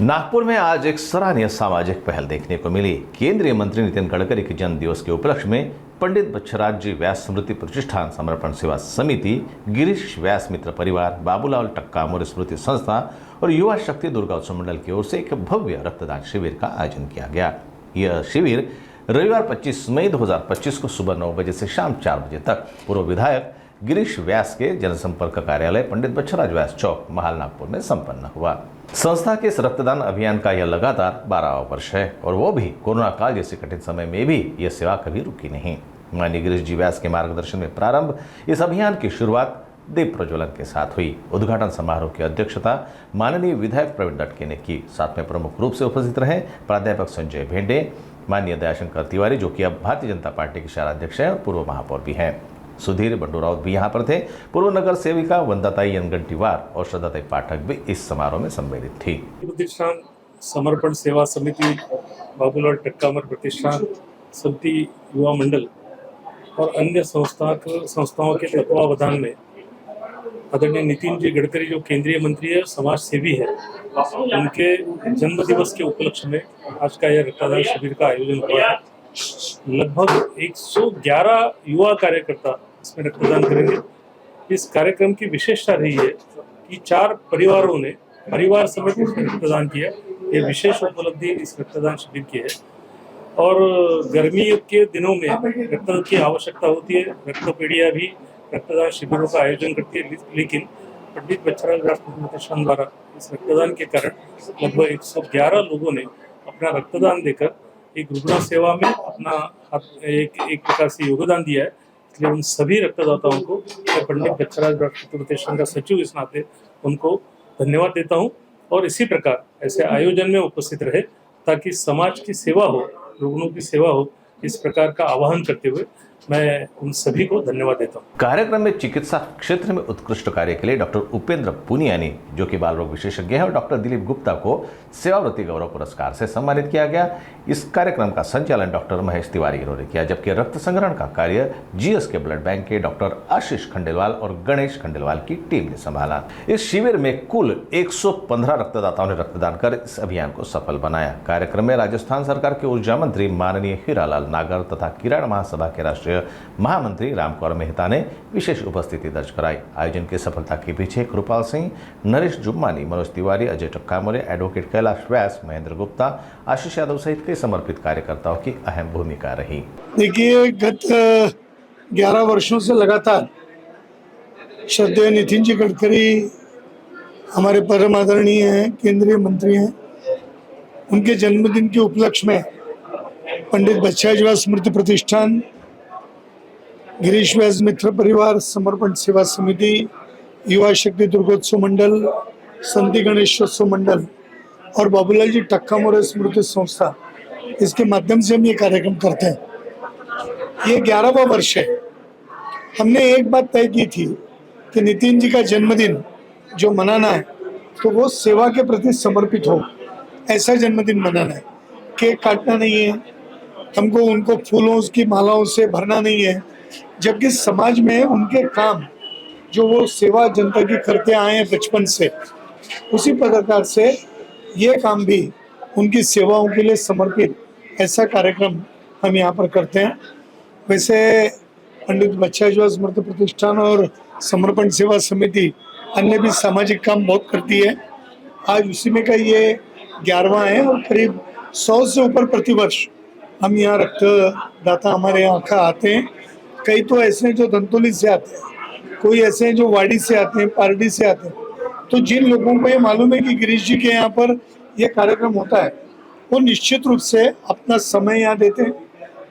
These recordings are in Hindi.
नागपुर में आज एक सराहनीय सामाजिक पहल देखने को मिली। केंद्रीय मंत्री नितिन गडकरी के जन्म दिवस के उपलक्ष्य में पंडित बच्छराज जी व्यास स्मृति प्रतिष्ठान समर्पण सेवा समिति, गिरीश व्यास मित्र परिवार, बाबूलाल टक्कामोर स्मृति संस्था और युवा शक्ति दुर्गा उत्सव मंडल की ओर से एक भव्य रक्तदान शिविर का आयोजन किया गया। यह शिविर रविवार 25 मई 2025 को सुबह 9 बजे से शाम 4 बजे तक पूर्व विधायक गिरीश व्यास के जनसंपर्क कार्यालय पंडित बच्छराज व्यास चौक, महाल, नागपुर में संपन्न हुआ। संस्था के इस रक्तदान अभियान का यह लगातार 12वां वर्ष है और वो भी कोरोना काल जैसे कठिन समय में भी यह सेवा कभी रुकी नहीं। माननीय गिरीश जी व्यास के मार्गदर्शन में प्रारंभ इस अभियान की शुरुआत दीप प्रज्वलन के साथ हुई। उद्घाटन समारोह की अध्यक्षता माननीय विधायक प्रवीण दटके ने की। साथ में प्रमुख रूप से उपस्थित रहे प्राध्यापक संजय भेंडे, माननीय दयाशंकर तिवारी जो कि अब भारतीय जनता पार्टी के शहर अध्यक्ष हैं और पूर्व महापौर भी हैं। सुधीर बंडूराव भी यहाँ पर थे। पूर्व नगर सेविका वंदाताई अनगंटीवार और श्रद्धाताई पाठक भी इस समारोह में सम्मिलित थी। प्रतिष्ठान समर्पण सेवा समिति, बाबूलाल टक्कामोर प्रतिष्ठान समिति, युवा मंडल और अन्य संस्थाओं के तत्वावधान में आदरणीय नितिन जी गडकरी जो केंद्रीय मंत्री है, समाज सेवी है, उनके जन्म दिवस के उपलक्ष्य में आज का यह रक्तदान शिविर का आयोजन हुआ है। लगभग 111 युवा कार्यकर्ता इसमें रक्तदान करेंगे। इस कार्यक्रम की विशेषता रही है कि 4 परिवारों ने परिवार समेत इसमें रक्तदान किया। ये विशेष उपलब्धि इस रक्तदान शिविर की है और गर्मी के दिनों में रक्त की आवश्यकता होती है। रक्तपेढ़ियाँ भी रक्तदान शिविरों का आयोजन करती है, लेकिन पंडित बच्छराज व्यास प्रतिष्ठान द्वारा इस रक्तदान के कारण लगभग 111 लोगों ने अपना रक्तदान देकर एक रुग्ण सेवा में अपना एक प्रकार से योगदान दिया है। इसलिए उन सभी रक्तदाताओं को मैं पंडित बच्छराज व्यास प्रतिष्ठान का सचिव इस नाते उनको धन्यवाद देता हूं और इसी प्रकार ऐसे आयोजन में उपस्थित रहे ताकि समाज की सेवा हो, रुग्णों की सेवा हो। इस प्रकार का आह्वान करते हुए मैं उन सभी को धन्यवाद देता हूँ। कार्यक्रम में चिकित्सा क्षेत्र में उत्कृष्ट कार्य के लिए डॉक्टर उपेंद्र पुनियानी जो कि बाल रोग विशेषज्ञ है और डॉक्टर दिलीप गुप्ता को सेवावृत्ति गौरव पुरस्कार से सम्मानित किया गया। इस कार्यक्रम का संचालन डॉक्टर महेश तिवारी ने किया, जबकि रक्त संग्रहण का कार्य जीएस के ब्लड बैंक के डॉक्टर आशीष खंडेलवाल और गणेश खंडेलवाल की टीम ने संभाला। इस शिविर में कुल 115 रक्तदाताओं ने रक्तदान कर इस अभियान को सफल बनाया। कार्यक्रम में राजस्थान सरकार के ऊर्जा मंत्री माननीय हीरालाल नागर तथा किरण महासभा के राष्ट्रीय महामंत्री रामकुमार मेहता ने विशेष उपस्थिति दर्ज कराई। आयोजन की सफलता के पीछे कृपाल सिंह, नरेश जुम्मानी, मनोज तिवारी, अजय टक्कामोरे, एडवोकेट कैलाश व्यास, महेंद्र गुप्ता, आशीष यादव सहित कई समर्पित कार्यकर्ताओं की अहम भूमिका रही। देखिए, गत 11 वर्षों से लगातार श्रद्धेय नितिन जी गडकरी हमारे परम आदरणीय हैं, केंद्रीय मंत्री हैं। उनके जन्मदिन के उपलक्ष्य में पंडित बच्छराज व्यास स्मृति प्रतिष्ठान, गिरीश व्यास मित्र परिवार समर्पण सेवा समिति, युवा शक्ति दुर्गोत्सव मंडल, संति गणेशोत्सव मंडल और बाबूलाल जी टक्कामोर स्मृति संस्था, इसके माध्यम से हम ये कार्यक्रम करते हैं। ये 11वां वर्ष है। हमने एक बात तय की थी कि नितिन जी का जन्मदिन जो मनाना है तो वो सेवा के प्रति समर्पित हो, ऐसा जन्मदिन मनाना है। केक काटना नहीं है, हमको उनको फूलों की मालाओं से भरना नहीं है, जबकि समाज में उनके काम जो वो सेवा जनता की करते आए हैं बचपन से, उसी प्रकार से ये काम भी उनकी सेवाओं के लिए समर्पित ऐसा कार्यक्रम हम यहाँ पर करते हैं। वैसे पंडित बच्छराज व्यास स्मृति प्रतिष्ठान और समर्पण सेवा समिति अन्य भी सामाजिक काम बहुत करती है। आज उसी में का ये 11वां है और करीब 100 से ऊपर प्रतिवर्ष हम यहाँ रक्तदाता हमारे यहाँ का आते हैं। कई तो ऐसे हैं जो धंतोली से आते हैं, कोई ऐसे हैं जो वाड़ी से आते हैं, पारडी से आते हैं। तो जिन लोगों को ये मालूम है कि गिरीश जी के यहाँ पर यह कार्यक्रम होता है, वो निश्चित रूप से अपना समय यहाँ देते हैं,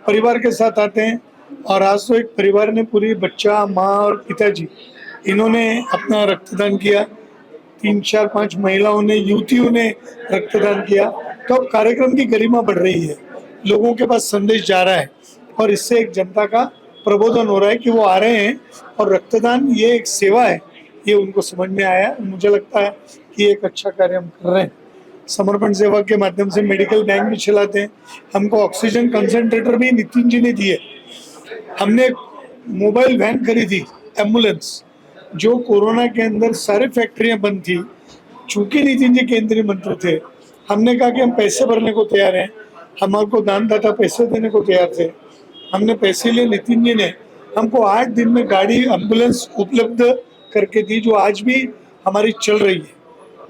परिवार के साथ आते हैं। और आज तो एक परिवार ने पूरी बच्चा, माँ और पिताजी इन्होंने अपना रक्तदान किया। 3, 4, 5 महिलाओं ने, युवतियों ने रक्तदान किया। तो अब कार्यक्रम की गरिमा बढ़ रही है, लोगों के पास संदेश जा रहा है और इससे एक जनता का प्रबोधन हो रहा है कि वो आ रहे हैं और रक्तदान ये एक सेवा है, ये उनको समझ में आया। मुझे लगता है कि एक अच्छा कार्य हम कर रहे हैं। समर्पण सेवा के माध्यम से मेडिकल बैंक भी चलाते हैं। हमको ऑक्सीजन कंसंट्रेटर भी नितिन जी ने दिए। हमने मोबाइल वैन खरीदी, एम्बुलेंस, जो कोरोना के अंदर सारी फैक्ट्रियां बंद थी। चूंकि नितिन जी केंद्रीय मंत्री थे, हमने कहा कि हम पैसे भरने को तैयार हैं, हमारे को दानदाता पैसे देने को तैयार थे। हमने पैसे लिए, नितिन जी ने हमको 8 दिन में गाड़ी एम्बुलेंस उपलब्ध करके दी, जो आज भी हमारी चल रही है।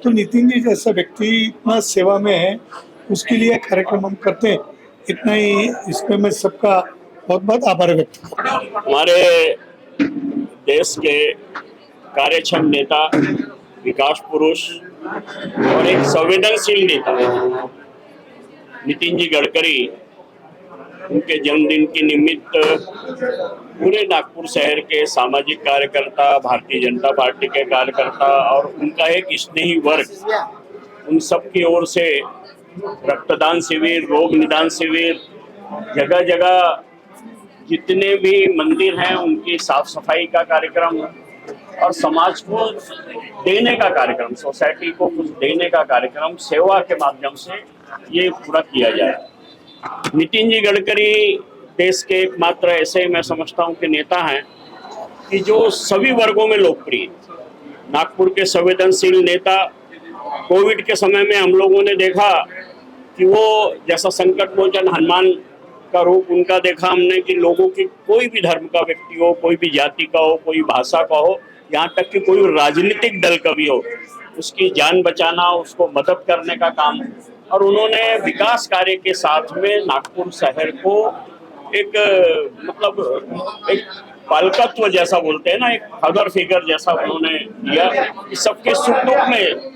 तो नितिन जी जैसा व्यक्ति इतना सेवा में है, उसके लिए कार्यक्रम हम करते हैं। इतना ही, इसमें मैं सबका बहुत बहुत आभार व्यक्त करता हूं। हमारे देश के कार्यक्षम नेता, विकास पुरुष और एक संवेदनशील नेता नितिन जी गडकरी, उनके जन्मदिन के निमित्त पूरे नागपुर शहर के सामाजिक कार्यकर्ता, भारतीय जनता पार्टी के कार्यकर्ता और उनका एक स्नेही वर्ग, उन सब की ओर से रक्तदान शिविर, रोग निदान शिविर, जगह जगह जितने भी मंदिर हैं उनकी साफ सफाई का कार्यक्रम और समाज को देने का कार्यक्रम, सोसाइटी को कुछ देने का कार्यक्रम सेवा के माध्यम से ये पूरा किया जाए। नितिन जी गडकरी देश के एकमात्र ऐसे मैं समझता हूँ कि नेता हैं कि जो सभी वर्गों में लोकप्रिय। नागपुर के संवेदनशील नेता, कोविड के समय में हम लोगों ने देखा कि वो जैसा संकट मोचन हनुमान का रूप उनका देखा हमने कि लोगों की, कोई भी धर्म का व्यक्ति हो, कोई भी जाति का हो, कोई भाषा का हो, यहाँ तक कि कोई राजनीतिक दल का भी हो, उसकी जान बचाना, उसको मदद करने का काम। और उन्होंने विकास कार्य के साथ में नागपुर शहर को एक मतलब एक पालकत्व जैसा बोलते हैं ना, एक फादर फिगर जैसा उन्होंने दिया कि सबके सुख दुख में।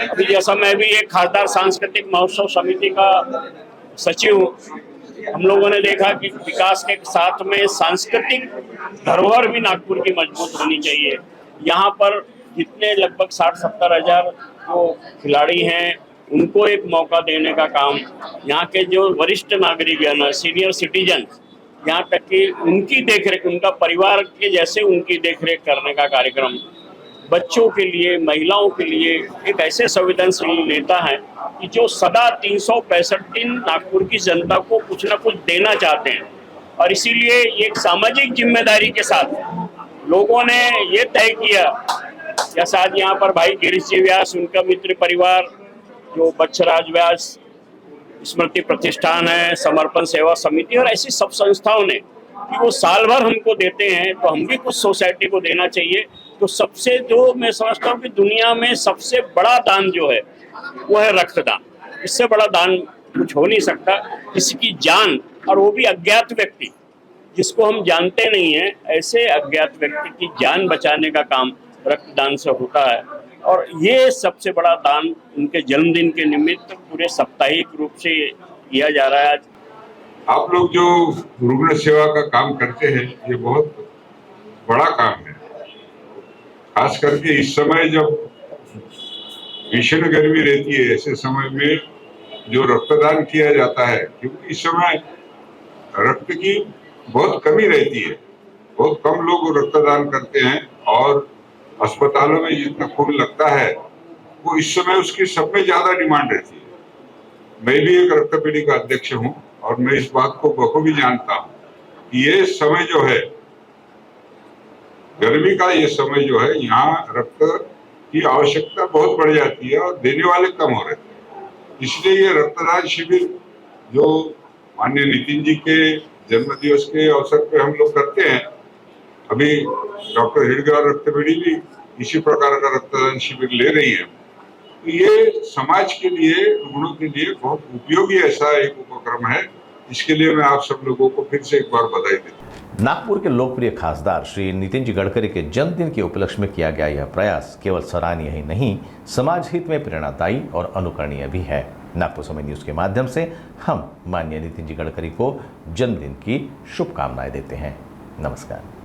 अभी जैसा मैं भी एक खासदार सांस्कृतिक महोत्सव समिति का सचिव हूँ, हम लोगों ने देखा कि विकास के साथ में सांस्कृतिक धरोहर भी नागपुर की मजबूत होनी चाहिए। यहाँ पर जितने लगभग 60-70 हजार जो खिलाड़ी हैं उनको एक मौका देने का काम, यहाँ के जो वरिष्ठ नागरिक हैं, सीनियर सिटीजन, यहाँ तक कि उनकी देखरेख, उनका परिवार के जैसे उनकी देखरेख करने का कार्यक्रम, बच्चों के लिए, महिलाओं के लिए एक ऐसे संवेदनशील नेता हैं कि जो सदा 365 दिन नागपुर की जनता को कुछ न कुछ देना चाहते हैं। और इसीलिए एक सामाजिक जिम्मेदारी के साथ लोगों ने ये तय किया, जैसा आज यहाँ पर भाई गिरीश जी व्यास, उनका मित्र परिवार, जो बच्छराज व्यास स्मृति प्रतिष्ठान है, समर्पण सेवा समिति और ऐसी सब संस्थाओं ने कि वो साल भर हमको देते हैं, तो हम भी कुछ सोसाइटी को देना चाहिए। तो सबसे जो मैं समझता हूँ कि दुनिया में सबसे बड़ा दान जो है वो है रक्तदान। इससे बड़ा दान कुछ हो नहीं सकता। किसी की जान, और वो भी अज्ञात व्यक्ति जिसको हम जानते नहीं हैं, ऐसे अज्ञात व्यक्ति की जान बचाने का काम रक्तदान से होता है। और ये सबसे बड़ा दान उनके जन्मदिन के निमित्त पूरे साप्ताहिक रूप से किया जा रहा है। आज आप लोग जो रुग्ण सेवा का काम करते हैं, ये बहुत बड़ा काम है। खास करके इस समय जब भीषण गर्मी रहती है, ऐसे समय में जो रक्तदान किया जाता है, क्योंकि इस समय रक्त की बहुत कमी रहती है, बहुत कम लोग रक्तदान करते हैं और अस्पतालों में जितना खून लगता है वो इस समय उसकी सब में ज्यादा डिमांड रहती है। मैं भी एक रक्तपेढ़ी का अध्यक्ष हूँ और मैं इस बात को बखूबी जानता हूँ कि ये समय जो है, गर्मी का ये समय जो है, यहाँ रक्त की आवश्यकता बहुत बढ़ जाती है और देने वाले कम हो रहे हैं। इसलिए ये रक्तदान शिविर जो माननीय नितिन जी के जन्म दिवस के अवसर पे हम लोग करते हैं, अभी डॉक्टर हिडगार रक्तपेढ़ी भी इसी प्रकार का रक्तदान शिविर ले रही है। तो ये समाज के लिए, रुग्णों के लिए बहुत उपयोगी ऐसा एक उपक्रम है। इसके लिए मैं आप सब लोगों को फिर से एक बार बधाई देता हूं। नागपुर के लोकप्रिय खासदार श्री नितिन जी गडकरी के जन्मदिन के उपलक्ष्य में किया गया यह प्रयास केवल सराहनीय ही नहीं, समाज हित में प्रेरणादायी और अनुकरणीय भी है। नागपुर समय न्यूज के माध्यम से हम माननीय नितिन जी गडकरी को जन्मदिन की शुभकामनाएं देते हैं। नमस्कार।